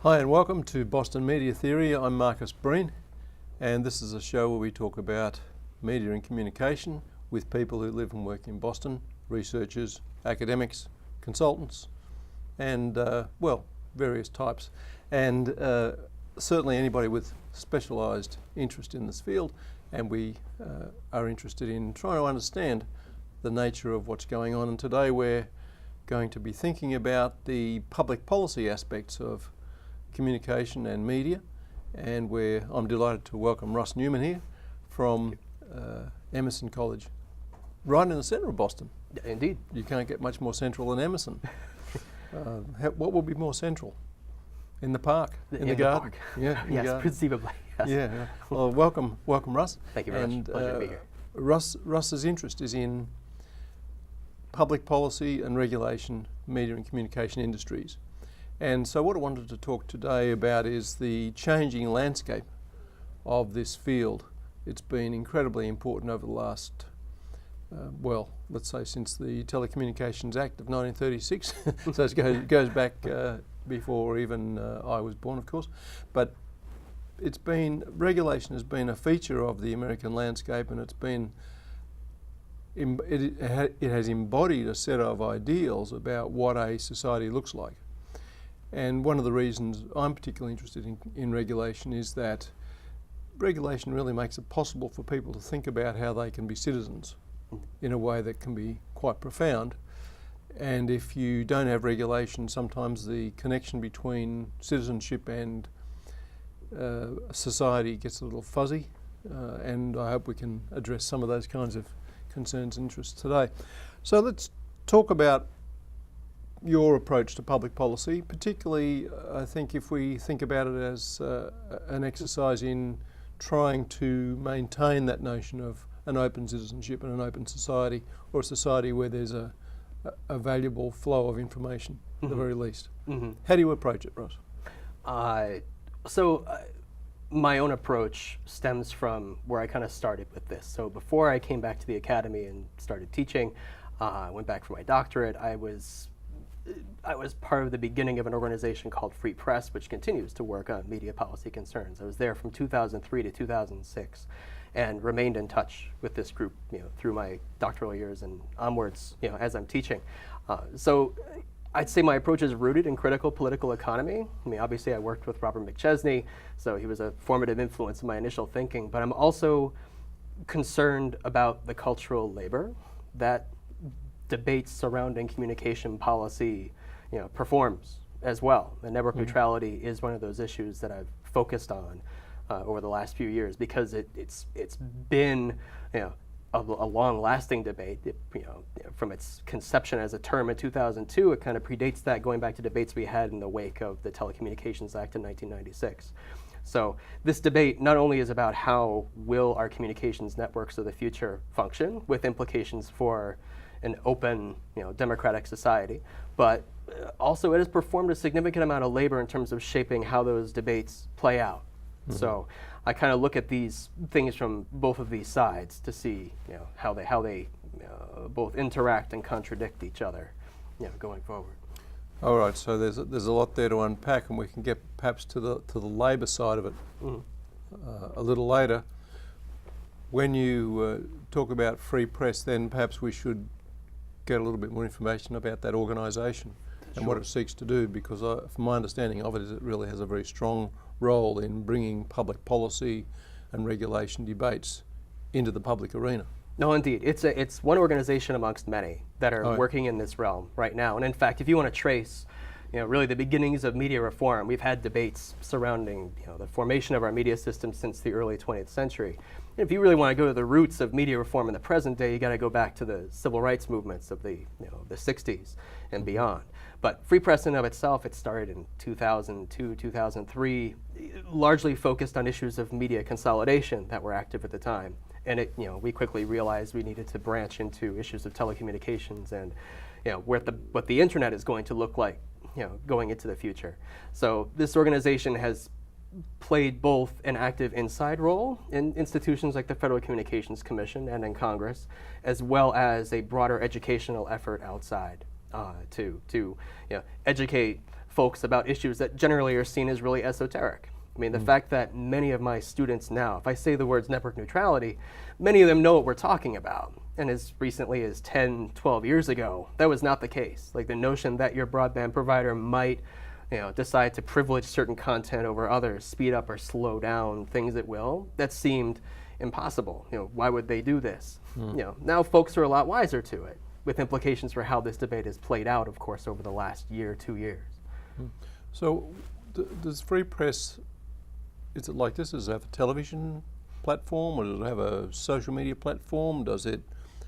Hi and welcome to Boston Media Theory. I'm Marcus Breen, and this is a show where we talk about media and communication with people who live and work in Boston, researchers, academics, consultants, and various types, and certainly anybody with specialised interest in this field. And we are interested in trying to understand the nature of what's going on. And today we're going to be thinking about the public policy aspects of communication and media, and I'm delighted to welcome Russ Newman here from Emerson College, right in the centre of Boston. Indeed. You can't get much more central than Emerson. What will be more central? In the park? In the garden? Park. Yeah. Yes, conceivably. Yes. Yeah. Well, welcome, Russ. Thank you very much. Pleasure to be here. Russ's interest is in public policy and regulation, media and communication industries. And so what I wanted to talk today about is the changing landscape of this field. It's been incredibly important over the last, let's say since the Telecommunications Act of 1936. So it goes back before even I was born, of course. But regulation has been a feature of the American landscape, and it has embodied a set of ideals about what a society looks like. And one of the reasons I'm particularly interested in regulation is that regulation really makes it possible for people to think about how they can be citizens in a way that can be quite profound. And if you don't have regulation, sometimes the connection between citizenship and society gets a little fuzzy. And I hope we can address some of those kinds of concerns and interests today. So let's talk about your approach to public policy, particularly I think if we think about it as an exercise in trying to maintain that notion of an open citizenship and an open society, or a society where there's a valuable flow of information, at the very least. How do you approach it, Ross? My own approach stems from where I kind of started with this. So before I came back to the academy and started teaching, I went back for my doctorate. I was part of the beginning of an organization called Free Press, which continues to work on media policy concerns. I was there from 2003 to 2006 and remained in touch with this group, through my doctoral years and onwards, as I'm teaching. So I'd say my approach is rooted in critical political economy. I mean, obviously I worked with Robert McChesney, so he was a formative influence in my initial thinking, but I'm also concerned about the cultural labor that debates surrounding communication policy, performs as well. And network neutrality is one of those issues that I've focused on over the last few years, because it's been, a long-lasting debate. From its conception as a term in 2002, it kind of predates that, going back to debates we had in the wake of the Telecommunications Act in 1996. So this debate not only is about how will our communications networks of the future function, with implications for an open, democratic society, but also it has performed a significant amount of labor in terms of shaping how those debates play out. So I kind of look at these things from both of these sides to see, how they both interact and contradict each other, going forward. All right. So there's a lot there to unpack, and we can get perhaps to the labor side of it a little later. When you talk about Free Press, then perhaps we should get a little bit more information about that organisation and what it seeks to do, because from my understanding of it, is it really has a very strong role in bringing public policy and regulation debates into the public arena. No, indeed. It's one organization amongst many that are working in this realm right now. And in fact, if you want to trace, really the beginnings of media reform, we've had debates surrounding, the formation of our media system since the early 20th century. And if you really want to go to the roots of media reform in the present day, you got to go back to the civil rights movements of the 60s and beyond. But Free Press in and of itself, it started in 2002, 2003, largely focused on issues of media consolidation that were active at the time. And we quickly realized we needed to branch into issues of telecommunications and, what the internet is going to look like, going into the future. So this organization has played both an active inside role in institutions like the Federal Communications Commission and in Congress, as well as a broader educational effort outside to educate folks about issues that generally are seen as really esoteric. I mean, the fact that many of my students now, if I say the words network neutrality, many of them know what we're talking about. And as recently as 10, 12 years ago, that was not the case. Like the notion that your broadband provider might decide to privilege certain content over others, speed up or slow down things at will, that seemed impossible. Why would they do this? Now folks are a lot wiser to it, with implications for how this debate has played out, of course, over the last year, 2 years. So does free press, is it like this? Does it have a television platform, or does it have a social media platform? Does it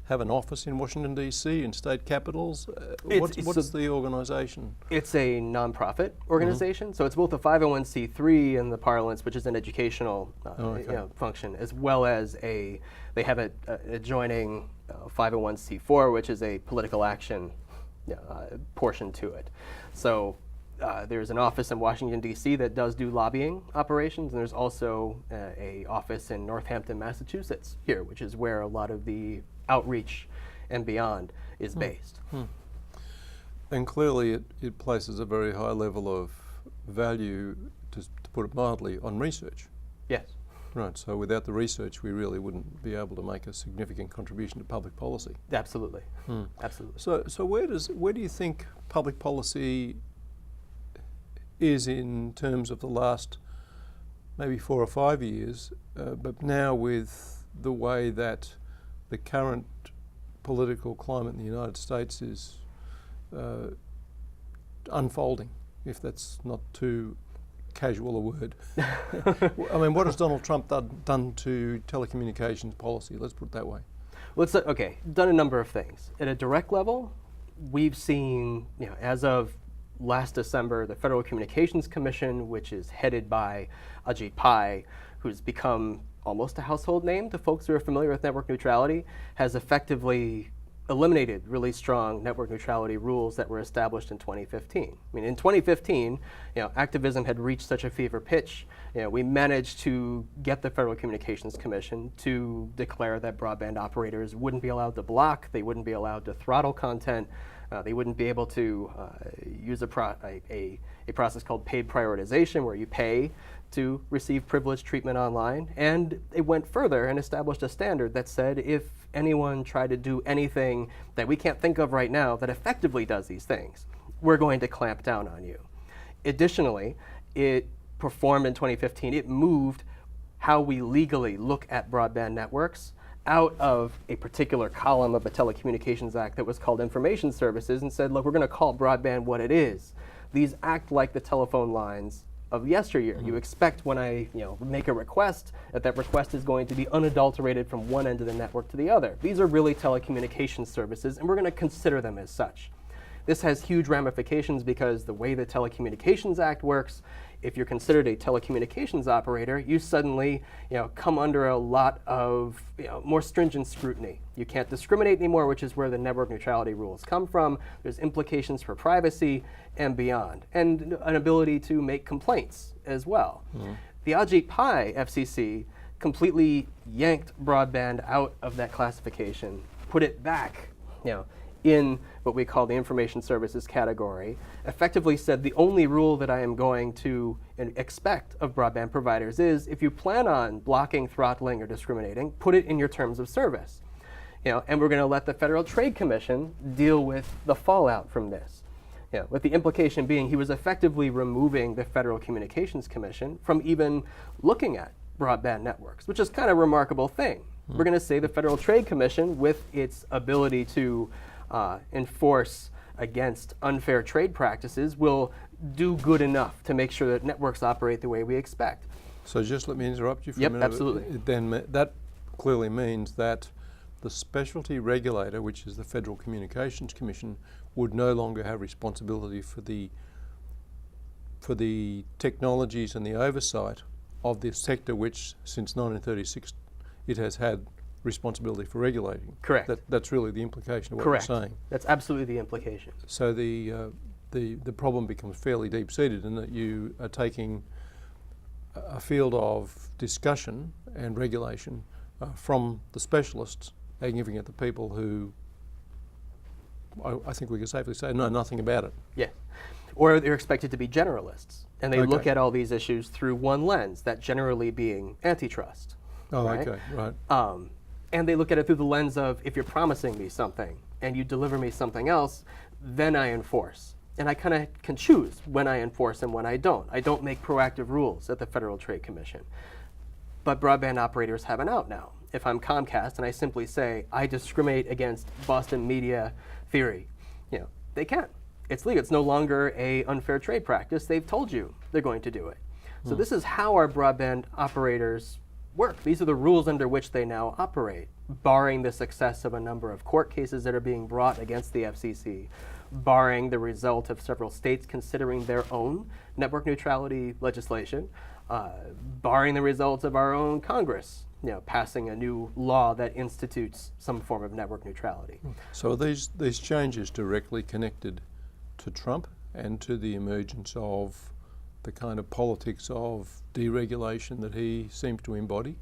have an office in Washington, D.C., in state capitals? What is the organization? It's a nonprofit organization, so it's both a 501c3 in the parlance, which is an educational function, as well as they have an adjoining 501c4, which is a political action portion to it. So there's an office in Washington, D.C. that does do lobbying operations, and there's also a office in Northampton, Massachusetts here, which is where a lot of the outreach and beyond is based. And clearly it places a very high level of value, to put it mildly, on research. Yes. Right, so without the research we really wouldn't be able to make a significant contribution to public policy. Absolutely. Absolutely. So where do you think public policy is in terms of the last maybe 4 or 5 years, but now with the way that the current political climate in the United States is unfolding, if that's not too casual a word? I mean, what has Donald Trump done to telecommunications policy? Let's put it that way. Okay, done a number of things. At a direct level, we've seen, as of last December, the Federal Communications Commission, which is headed by Ajit Pai, who's become almost a household name to folks who are familiar with network neutrality, has effectively eliminated really strong network neutrality rules that were established in 2015. I mean, in 2015, activism had reached such a fever pitch. We managed to get the Federal Communications Commission to declare that broadband operators wouldn't be allowed to block, they wouldn't be allowed to throttle content, they wouldn't be able to use a process called paid prioritization, where you pay to receive privileged treatment online. And it went further and established a standard that said if anyone tried to do anything that we can't think of right now that effectively does these things, we're going to clamp down on you. Additionally, it performed in 2015, it moved how we legally look at broadband networks out of a particular column of the Telecommunications Act that was called Information Services, and said, look, we're going to call broadband what it is. These act like the telephone lines of yesteryear. You expect when I make a request that request is going to be unadulterated from one end of the network to the other. These are really telecommunications services, and we're going to consider them as such. This has huge ramifications because the way the Telecommunications Act works, if you're considered a telecommunications operator, you suddenly come under a lot of more stringent scrutiny. You can't discriminate anymore, which is where the network neutrality rules come from. There's implications for privacy and beyond, and an ability to make complaints as well. The Ajit Pai FCC completely yanked broadband out of that classification, put it back in what we call the information services category, effectively said the only rule that I am going to expect of broadband providers is if you plan on blocking, throttling, or discriminating, put it in your terms of service. And we're going to let the Federal Trade Commission deal with the fallout from this. With the implication being he was effectively removing the Federal Communications Commission from even looking at broadband networks, which is kind of a remarkable thing. We're going to say the Federal Trade Commission, with its ability to enforce against unfair trade practices, will do good enough to make sure that networks operate the way we expect. So just let me interrupt you for a minute. Absolutely. Then that clearly means that the specialty regulator, which is the Federal Communications Commission, would no longer have responsibility for the technologies and the oversight of this sector, which since 1936 it has had responsibility for regulating. Correct. That's really the implication of what Correct. you're saying. That's absolutely the implication. So the problem becomes fairly deep-seated in that you are taking a field of discussion and regulation from the specialists and giving it to people who I think we can safely say know nothing about it. Yes. Or they're expected to be generalists, and they look at all these issues through one lens, that generally being antitrust. Oh, right? okay, right. And they look at it through the lens of, if you're promising me something and you deliver me something else, then I enforce. And I kind of can choose when I enforce and when I don't. I don't make proactive rules at the Federal Trade Commission. But broadband operators have an out now. If I'm Comcast and I simply say, I discriminate against Boston media theory, they can. It's legal. It's no longer a unfair trade practice. They've told you they're going to do it. So this is how our broadband operators work. These are the rules under which they now operate, barring the success of a number of court cases that are being brought against the FCC, barring the result of several states considering their own network neutrality legislation, barring the results of our own Congress, passing a new law that institutes some form of network neutrality. So are these changes directly connected to Trump and to the emergence of the kind of politics of deregulation that he seems to embody?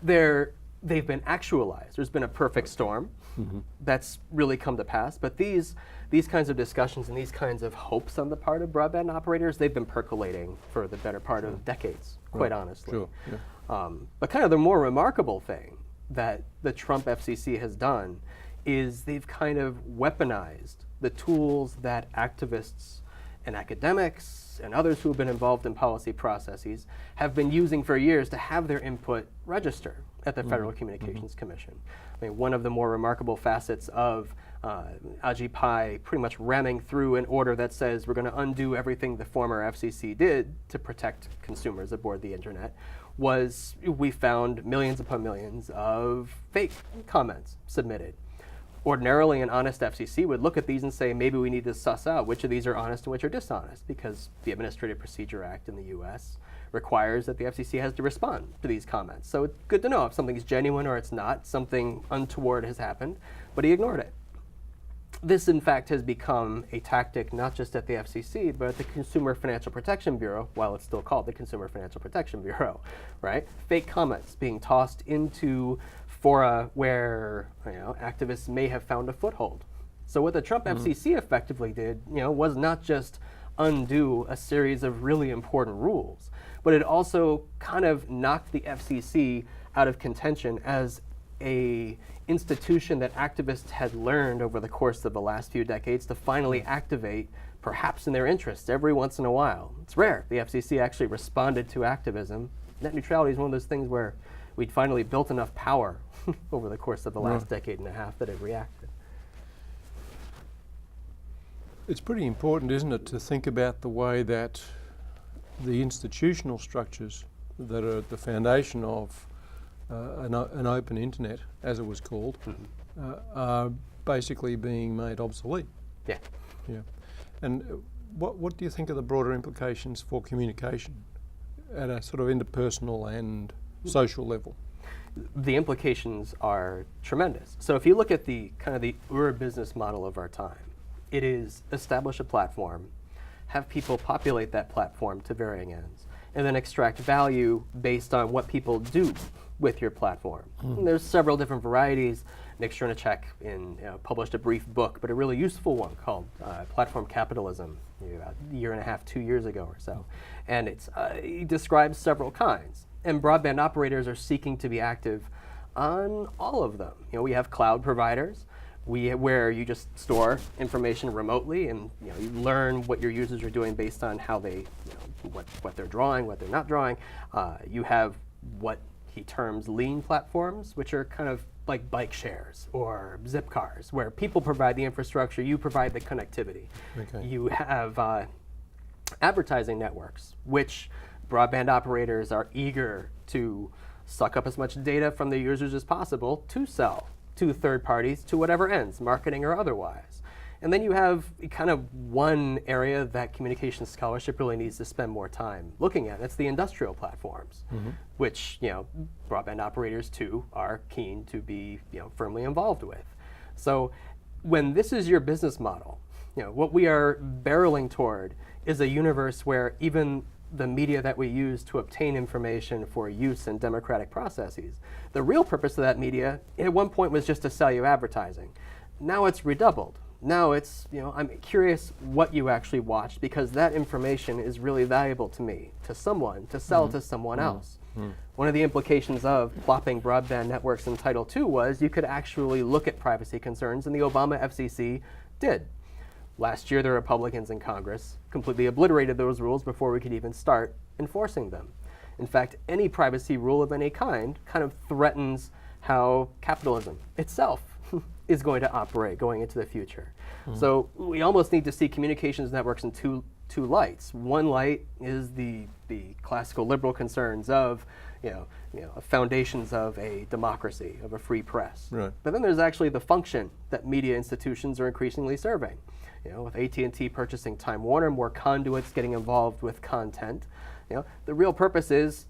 They've been actualized. There's been a perfect storm that's really come to pass. But these kinds of discussions and these kinds of hopes on the part of broadband operators, they've been percolating for the better part of decades, quite honestly. Sure. Yeah. But kind of the more remarkable thing that the Trump FCC has done is they've kind of weaponized the tools that activists and academics and others who have been involved in policy processes have been using for years to have their input register at the Federal Communications Commission. I mean, one of the more remarkable facets of Ajit Pai pretty much ramming through an order that says we're going to undo everything the former FCC did to protect consumers aboard the internet was we found millions upon millions of fake comments submitted. Ordinarily, an honest FCC would look at these and say, maybe we need to suss out which of these are honest and which are dishonest, because the Administrative Procedure Act in the US requires that the FCC has to respond to these comments. So it's good to know if something's genuine or it's not, something untoward has happened, but he ignored it. This, in fact, has become a tactic not just at the FCC, but at the Consumer Financial Protection Bureau, while it's still called the Consumer Financial Protection Bureau, right? Fake comments being tossed into fora where activists may have found a foothold. So what the Trump FCC effectively did, was not just undo a series of really important rules, but it also kind of knocked the FCC out of contention as a institution that activists had learned over the course of the last few decades to finally activate, perhaps in their interests, every once in a while. It's rare the FCC actually responded to activism. Net neutrality is one of those things where we'd finally built enough power over the course of the last decade and a half that it reacted. It's pretty important, isn't it, to think about the way that the institutional structures that are at the foundation of an open internet, as it was called, are basically being made obsolete. Yeah. Yeah. And what do you think are the broader implications for communication at a sort of interpersonal and social level? The implications are tremendous. So if you look at the kind of the business model of our time, it is establish a platform, have people populate that platform to varying ends, and then extract value based on what people do with your platform. And there's several different varieties. Nick Chernicek published a brief book, but a really useful one called Platform Capitalism, about a year and a half, 2 years ago or so. And he describes several kinds. And broadband operators are seeking to be active on all of them. We have cloud providers, where you just store information remotely, and you learn what your users are doing based on how they, what they're drawing, what they're not drawing. You have what he terms lean platforms, which are kind of like bike shares or zip cars, where people provide the infrastructure, you provide the connectivity. Okay. You have advertising networks, which broadband operators are eager to suck up as much data from their users as possible to sell to third parties to whatever ends, marketing or otherwise. And then you have kind of one area that communication scholarship really needs to spend more time looking at. That's the industrial platforms, which broadband operators too are keen to be firmly involved with. So when this is your business model, what we are barreling toward is a universe where even the media that we use to obtain information for use in democratic processes, the real purpose of that media at one point was just to sell you advertising. Now it's redoubled. Now it's, I'm curious what you actually watched, because that information is really valuable to me, to someone, to sell to someone else. One of the implications of plopping broadband networks in Title II was you could actually look at privacy concerns, and the Obama FCC did. Last year, the Republicans in Congress completely obliterated those rules before we could even start enforcing them. In fact, any privacy rule of any kind of threatens how capitalism itself is going to operate going into the future. So we almost need to see communications networks in two lights. One light is the classical liberal concerns of foundations of a democracy, of a free press. Right. But then there's actually the function that media institutions are increasingly serving. With AT&T purchasing Time Warner, more conduits getting involved with content. The real purpose is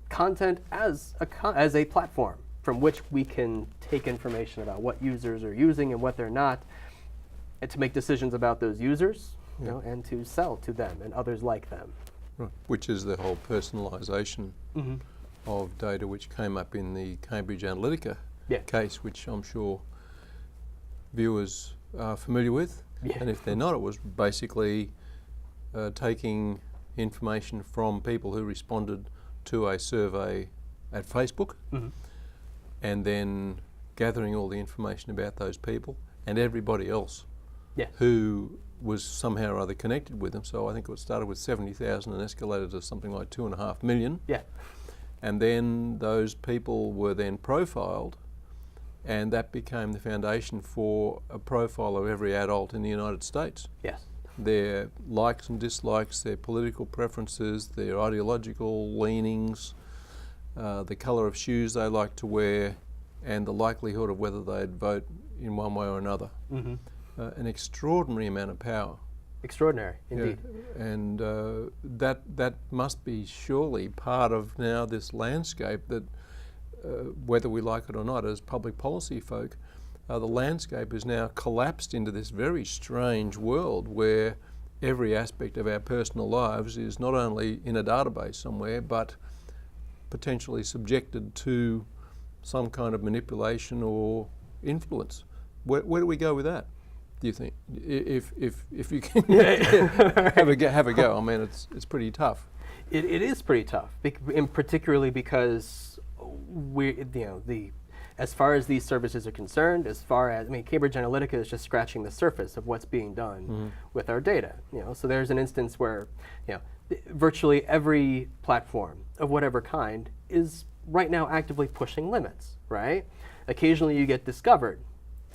content as a platform from which we can take information about what users are using and what they're not, and to make decisions about those users, and to sell to them and others like them. Right. Which is the whole personalisation of data, which came up in the Cambridge Analytica case, which I'm sure viewers are familiar with. Yeah. And if they're not, it was basically taking information from people who responded to a survey at Facebook, and then gathering all the information about those people and everybody else who was somehow or other connected with them. So I think it started with 70,000 and escalated to something like 2.5 million. Yeah. And then those people were then profiled, and that became the foundation for a profile of every adult in the United States. Yes. Their likes and dislikes, their political preferences, their ideological leanings, the colour of shoes they like to wear, and the likelihood of whether they'd vote in one way or another. An extraordinary amount of power. Extraordinary, indeed. Yeah. And that must be surely part of now this landscape that, whether we like it or not as public policy folk, the landscape is now collapsed into this very strange world where every aspect of our personal lives is not only in a database somewhere, but potentially subjected to some kind of manipulation or influence. Where do we go with that, do you think? If you can have a go. I mean, it's pretty tough. It is pretty tough, and particularly because as far as these services are concerned, Cambridge Analytica is just scratching the surface of what's being done with our data. So there's an instance where, virtually every platform of whatever kind is right now actively pushing limits, right? Occasionally you get discovered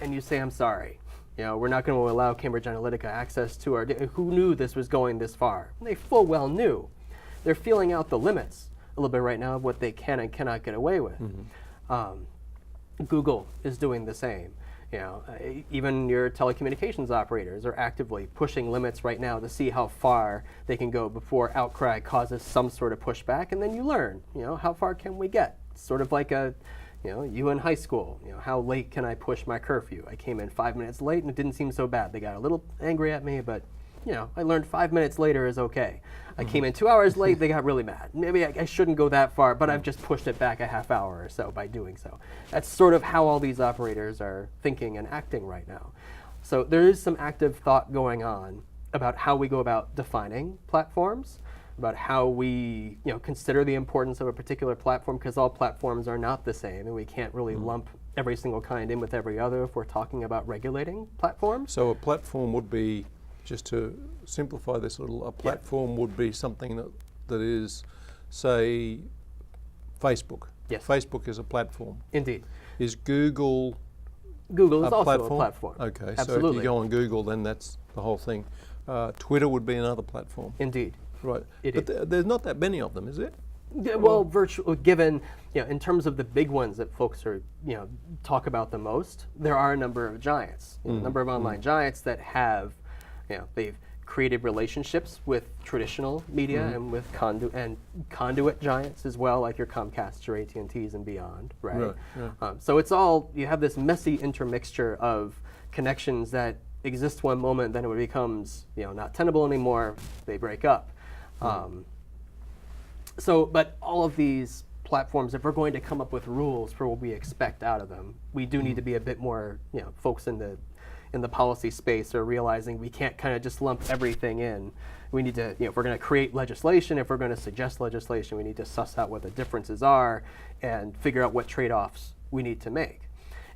and you say, I'm sorry, we're not going to allow Cambridge Analytica access to our data. Who knew this was going this far? And they full well knew. They're feeling out the limits a little bit right now of what they can and cannot get away with. Google is doing the same. Even your telecommunications operators are actively pushing limits right now to see how far they can go before outcry causes some sort of pushback, and then you learn, how far can we get? It's sort of like you in high school, how late can I push my curfew? I came in 5 minutes late and it didn't seem so bad. They got a little angry at me, but I learned 5 minutes later is okay. I came in 2 hours late, they got really mad. Maybe I shouldn't go that far, but I've just pushed it back a half hour or so by doing so. That's sort of how all these operators are thinking and acting right now. So there is some active thought going on about how we go about defining platforms, about how we consider the importance of a particular platform, because all platforms are not the same, and we can't really lump every single kind in with every other if we're talking about regulating platforms. So a platform would be, just to simplify this a little, a platform would be something that is, say, Facebook. Yes. Facebook is a platform. Indeed. Is Google is also platform? a platform. Okay, Absolutely. So if you go on Google, then that's the whole thing. Twitter would be another platform. Indeed. Right. But there's not that many of them, is it? Yeah, well, given, in terms of the big ones that folks are, talk about the most, there are a number of giants, a number of online giants that have, they've created relationships with traditional media and with conduit giants as well, like your Comcasts, your AT&Ts and beyond, right? So it's all, you have this messy intermixture of connections that exist one moment, then it becomes, not tenable anymore, they break up. But all of these platforms, if we're going to come up with rules for what we expect out of them, we do need to be a bit more, folks in in the policy space are realizing we can't kind of just lump everything in. We need to, if we're going to create legislation, if we're going to suggest legislation, we need to suss out what the differences are and figure out what trade-offs we need to make.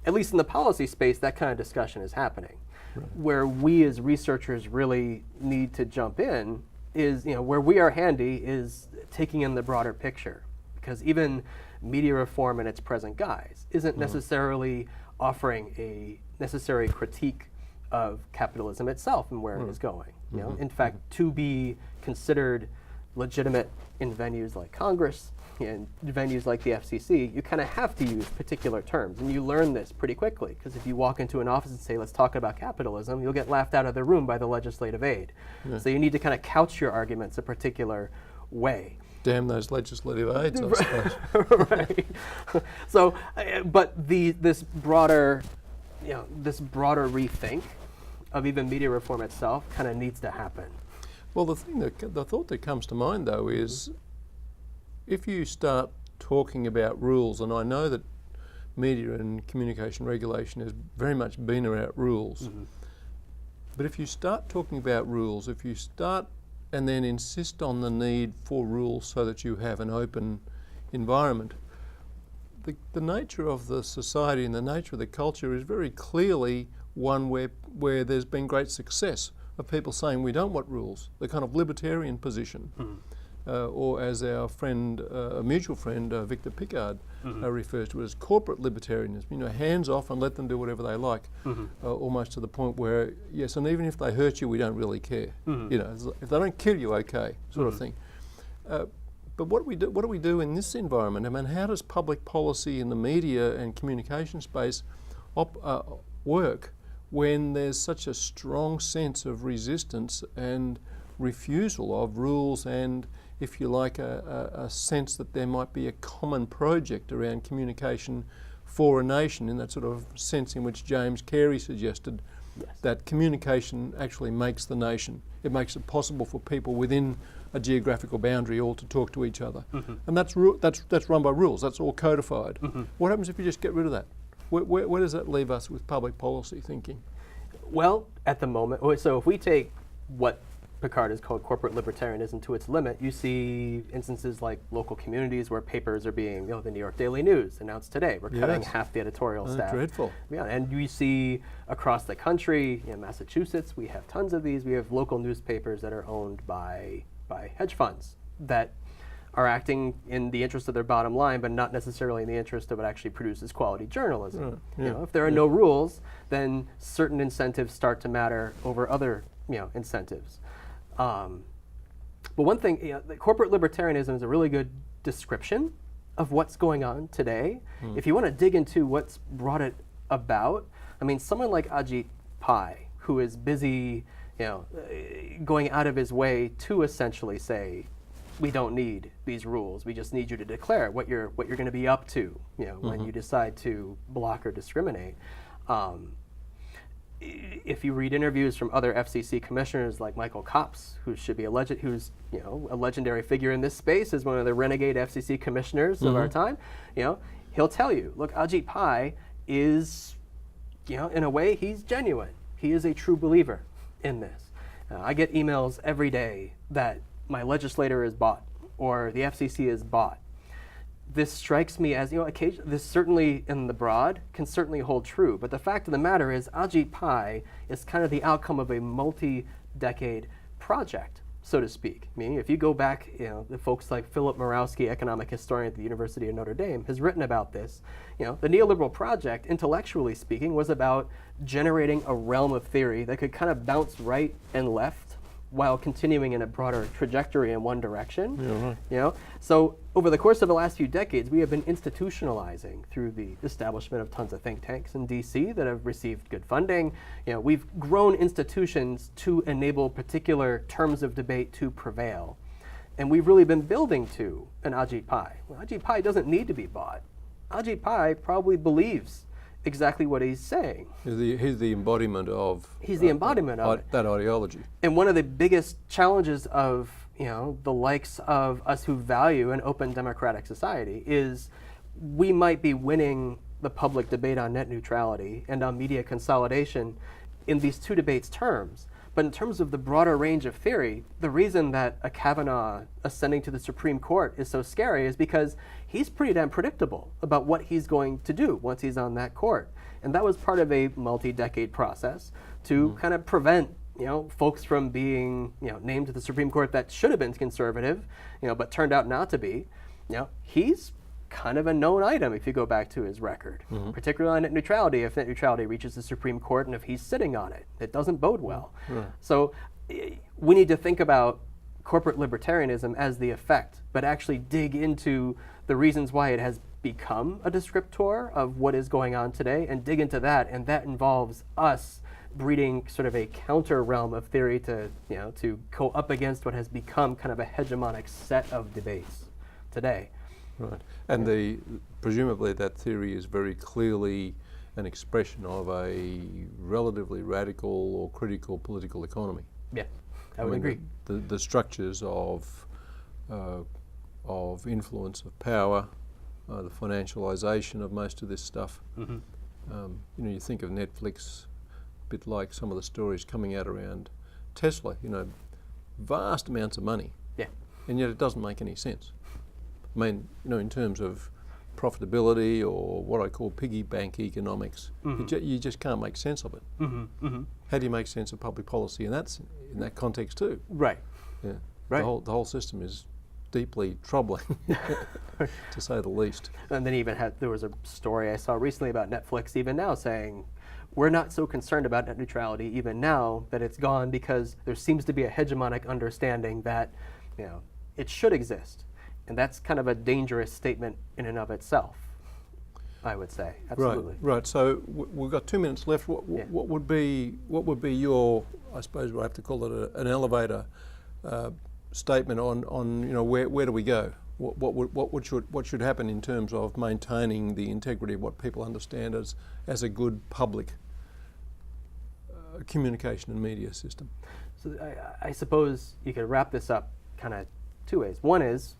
At least in the policy space, that kind of discussion is happening. Right. Where we as researchers really need to jump in is, where we are handy is taking in the broader picture. Because even media reform in its present guise isn't necessarily offering a necessary critique of capitalism itself and where it is going. In fact, to be considered legitimate in venues like Congress and venues like the FCC, you kind of have to use particular terms, and you learn this pretty quickly. Because if you walk into an office and say, "Let's talk about capitalism," you'll get laughed out of the room by the legislative aid. So you need to kind of couch your arguments a particular way. Damn those legislative aids, I suppose. Right. So, but this broader rethink of even media reform itself kind of needs to happen. Well, the thought that comes to mind though is, if you start talking about rules, and I know that media and communication regulation has very much been about rules, but if you start talking about rules, if you start and then insist on the need for rules so that you have an open environment, the nature of the society and the nature of the culture is very clearly one where there's been great success of people saying we don't want rules, the kind of libertarian position. Or as our friend, a mutual friend, Victor Pickard, refers to it as corporate libertarianism, hands off and let them do whatever they like, almost to the point where, yes, and even if they hurt you, we don't really care. If they don't kill you, okay, sort of thing. But what do we do in this environment? I mean, how does public policy in the media and communication space work when there's such a strong sense of resistance and refusal of rules, and, if you like, a sense that there might be a common project around communication for a nation, in that sort of sense in which James Carey suggested that communication actually makes the nation. It makes it possible for people within a geographical boundary all to talk to each other. And that's run by rules, that's all codified. What happens if you just get rid of that? Where does that leave us with public policy thinking? Well, at the moment, so if we take what Picard has called corporate libertarianism to its limit, you see instances like local communities where papers are being, the New York Daily News announced today, we're cutting half the editorial staff. Dreadful. Yeah, and you see across the country, Massachusetts, we have tons of these. We have local newspapers that are owned by hedge funds that are acting in the interest of their bottom line, but not necessarily in the interest of what actually produces quality journalism. If there are no rules, then certain incentives start to matter over other, incentives. But one thing, corporate libertarianism is a really good description of what's going on today. If you want to dig into what's brought it about, I mean, someone like Ajit Pai, who is busy, going out of his way to essentially say, we don't need these rules. We just need you to declare what you're going to be up to, when you decide to block or discriminate. If you read interviews from other FCC commissioners like Michael Copps, who's a legendary figure in this space, is one of the renegade FCC commissioners of our time, he'll tell you, look, Ajit Pai is, in a way, he's genuine. He is a true believer in this. I get emails every day that my legislator is bought or the FCC is bought. This strikes me as, this certainly in the broad can certainly hold true, but the fact of the matter is Ajit Pai is kind of the outcome of a multi-decade project, so to speak. I mean, if you go back, the folks like Philip Murawski, economic historian at the University of Notre Dame, has written about this. The neoliberal project, intellectually speaking, was about generating a realm of theory that could kind of bounce right and left while continuing in a broader trajectory in one direction. So over the course of the last few decades, we have been institutionalizing through the establishment of tons of think tanks in DC that have received good funding. We've grown institutions to enable particular terms of debate to prevail. And we've really been building to an Ajit Pai. Well, Ajit Pai doesn't need to be bought. Ajit Pai probably believes exactly what he's saying. He's the embodiment of. He's the embodiment of it. That ideology. And one of the biggest challenges of the likes of us who value an open democratic society is we might be winning the public debate on net neutrality and on media consolidation in these two debates terms. But in terms of the broader range of theory, the reason that a Kavanaugh ascending to the Supreme Court is so scary is because he's pretty damn predictable about what he's going to do once he's on that court. And that was part of a multi-decade process to kind of prevent, folks from being, named to the Supreme Court that should have been conservative, but turned out not to be. He's kind of a known item if you go back to his record, particularly on net neutrality. If net neutrality reaches the Supreme Court and if he's sitting on it, it doesn't bode well. So we need to think about corporate libertarianism as the effect, but actually dig into the reasons why it has become a descriptor of what is going on today, and dig into that, and that involves us breeding sort of a counter realm of theory to go up against what has become kind of a hegemonic set of debates today. Right, and presumably that theory is very clearly an expression of a relatively radical or critical political economy. Yeah, I would agree. The structures of influence, of power, the financialization of most of this stuff. You think of Netflix, a bit like some of the stories coming out around Tesla. Vast amounts of money. Yeah, and yet it doesn't make any sense. I mean, in terms of profitability or what I call piggy bank economics, you just can't make sense of it. How do you make sense of public policy in that context too? Right. Yeah. Right. The whole system is deeply troubling, to say the least. And then there was a story I saw recently about Netflix even now saying, we're not so concerned about net neutrality even now that it's gone because there seems to be a hegemonic understanding that it should exist. And that's kind of a dangerous statement in and of itself, I would say. Absolutely. Right. So we've got 2 minutes left. What would be your, I suppose we'll have to call it an elevator statement on where do we go? What should happen in terms of maintaining the integrity of what people understand as a good public communication and media system? So I suppose you could wrap this up kind of two ways. One is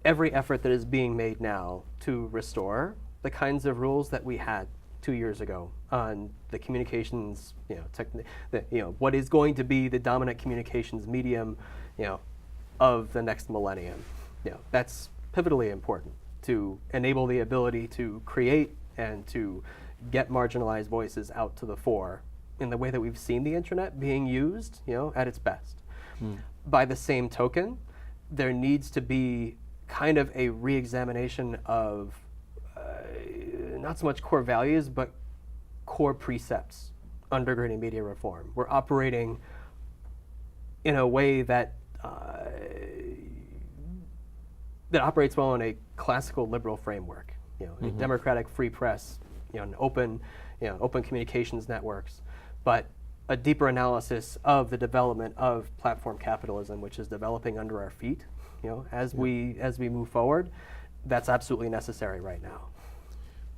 every effort that is being made now to restore the kinds of rules that we had 2 years ago on the communications, what is going to be the dominant communications medium, of the next millennium. That's pivotally important to enable the ability to create and to get marginalized voices out to the fore in the way that we've seen the internet being used, at its best. By the same token, there needs to be kind of a re-examination of not so much core values, but core precepts undergirding media reform. We're operating in a way that that operates well in a classical liberal framework, a democratic free press, an open communications networks, but a deeper analysis of the development of platform capitalism, which is developing under our feet, as we move forward. That's absolutely necessary right now.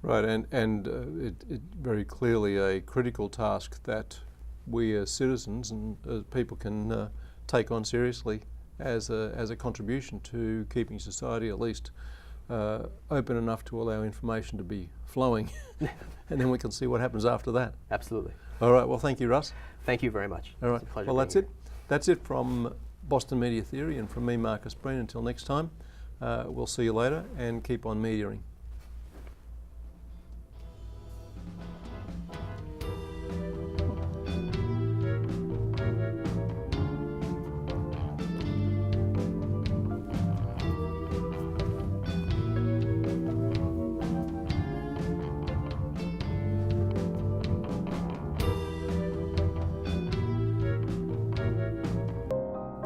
Right, and it very clearly a critical task that we as citizens and people can take on seriously as a contribution to keeping society at least open enough to allow information to be flowing, and then we can see what happens after that. Absolutely. All right, well, thank you, Russ. Thank you very much. All right, it's a pleasure. Well, that's it. That's it from Boston Media Theory and from me, Marcus Breen. Until next time, we'll see you later, and keep on mediating.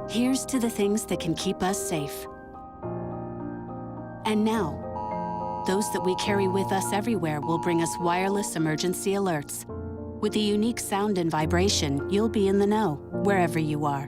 Here's to the things that can keep us safe. And now, those that we carry with us everywhere will bring us wireless emergency alerts. With the unique sound and vibration, you'll be in the know, wherever you are.